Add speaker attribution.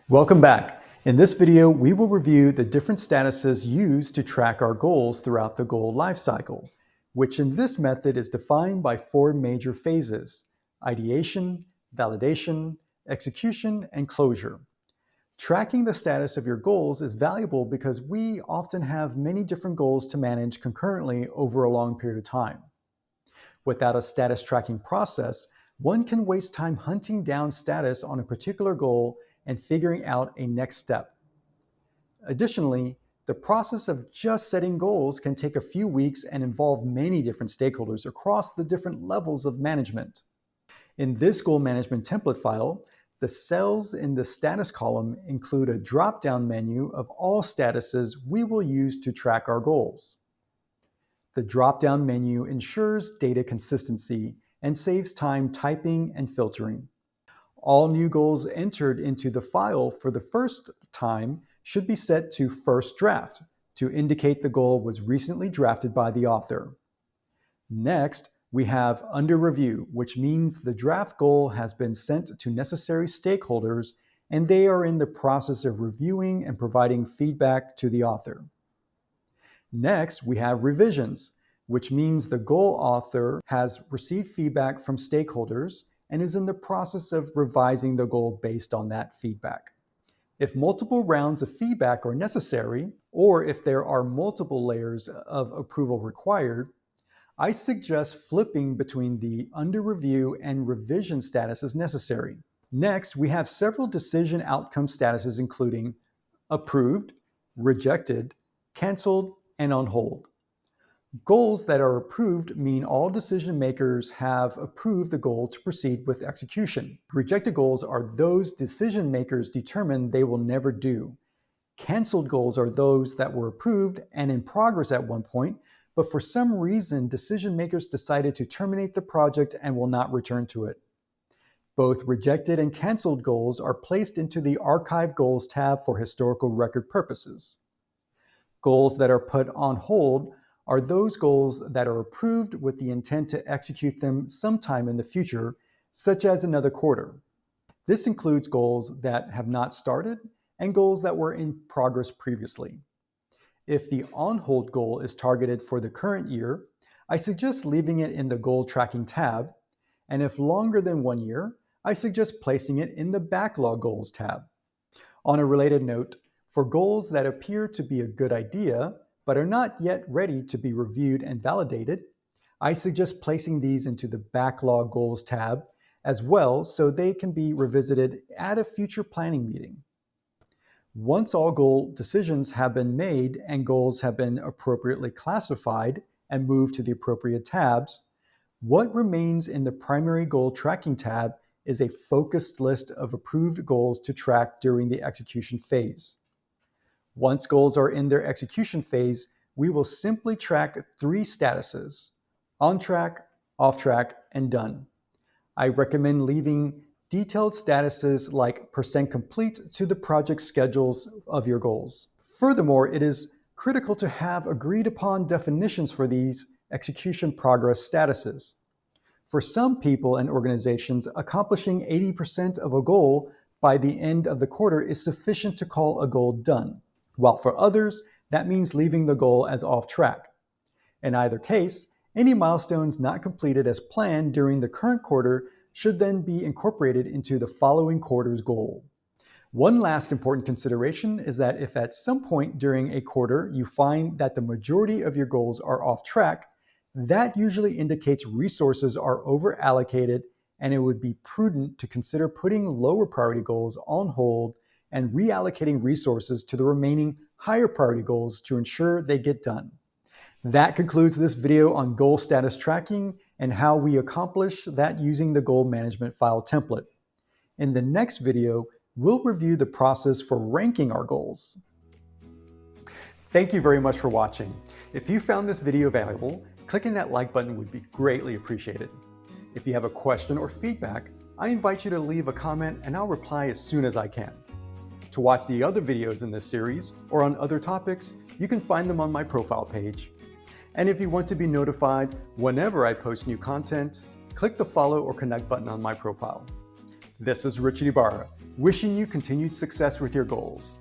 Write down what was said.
Speaker 1: Welcome back. In this video, we will review the different statuses used to track our goals throughout the goal lifecycle, which in this method is defined by four major phases: ideation, validation, execution, and closure. Tracking the status of your goals is valuable because we often have many different goals to manage concurrently over a long period of time. Without a status tracking process, one can waste time hunting down status on a particular goal and figuring out a next step. Additionally, the process of just setting goals can take a few weeks and involve many different stakeholders across the different levels of management. In this goal management template file, the cells in the status column include a drop-down menu of all statuses we will use to track our goals. The drop-down menu ensures data consistency and saves time typing and filtering. All new goals entered into the file for the first time should be set to first draft to indicate the goal was recently drafted by the author. Next, we have under review, which means the draft goal has been sent to necessary stakeholders and they are in the process of reviewing and providing feedback to the author. Next, we have revisions, which means the goal author has received feedback from stakeholders and is in the process of revising the goal based on that feedback. If multiple rounds of feedback are necessary, or if there are multiple layers of approval required, I suggest flipping between the under review and revision status as necessary. Next, we have several decision outcome statuses including approved, rejected, canceled, and on hold. Goals that are approved mean all decision makers have approved the goal to proceed with execution. Rejected goals are those decision makers determine they will never do. Canceled goals are those that were approved and in progress at one point, but for some reason decision makers decided to terminate the project and will not return to it. Both rejected and canceled goals are placed into the Archive Goals tab for historical record purposes. Goals that are put on hold are those goals that are approved with the intent to execute them sometime in the future, such as another quarter. This includes goals that have not started and goals that were in progress previously. If the on-hold goal is targeted for the current year, I suggest leaving it in the Goal Tracking tab, and if longer than 1 year, I suggest placing it in the Backlog Goals tab. On a related note, for goals that appear to be a good idea, but are not yet ready to be reviewed and validated, I suggest placing these into the Backlog Goals tab as well so they can be revisited at a future planning meeting. Once all goal decisions have been made and goals have been appropriately classified and moved to the appropriate tabs, what remains in the Primary Goal Tracking tab is a focused list of approved goals to track during the execution phase. Once goals are in their execution phase, we will simply track three statuses: on track, off track, and done. I recommend leaving detailed statuses like % complete to the project schedules of your goals. Furthermore, it is critical to have agreed upon definitions for these execution progress statuses. For some people and organizations, accomplishing 80% of a goal by the end of the quarter is sufficient to call a goal done, while for others, that means leaving the goal as off track. In either case, any milestones not completed as planned during the current quarter should then be incorporated into the following quarter's goal. One last important consideration is that if at some point during a quarter you find that the majority of your goals are off track, that usually indicates resources are over-allocated and it would be prudent to consider putting lower priority goals on hold and reallocating resources to the remaining higher priority goals to ensure they get done. That concludes this video on goal status tracking and how we accomplish that using the goal management file template. In the next video, we'll review the process for ranking our goals. Thank you very much for watching. If you found this video valuable, clicking that like button would be greatly appreciated. If you have a question or feedback, I invite you to leave a comment and I'll reply as soon as I can. To watch the other videos in this series or on other topics, you can find them on my profile page. And if you want to be notified whenever I post new content, click the follow or connect button on my profile. This is Richard Ibarra, wishing you continued success with your goals.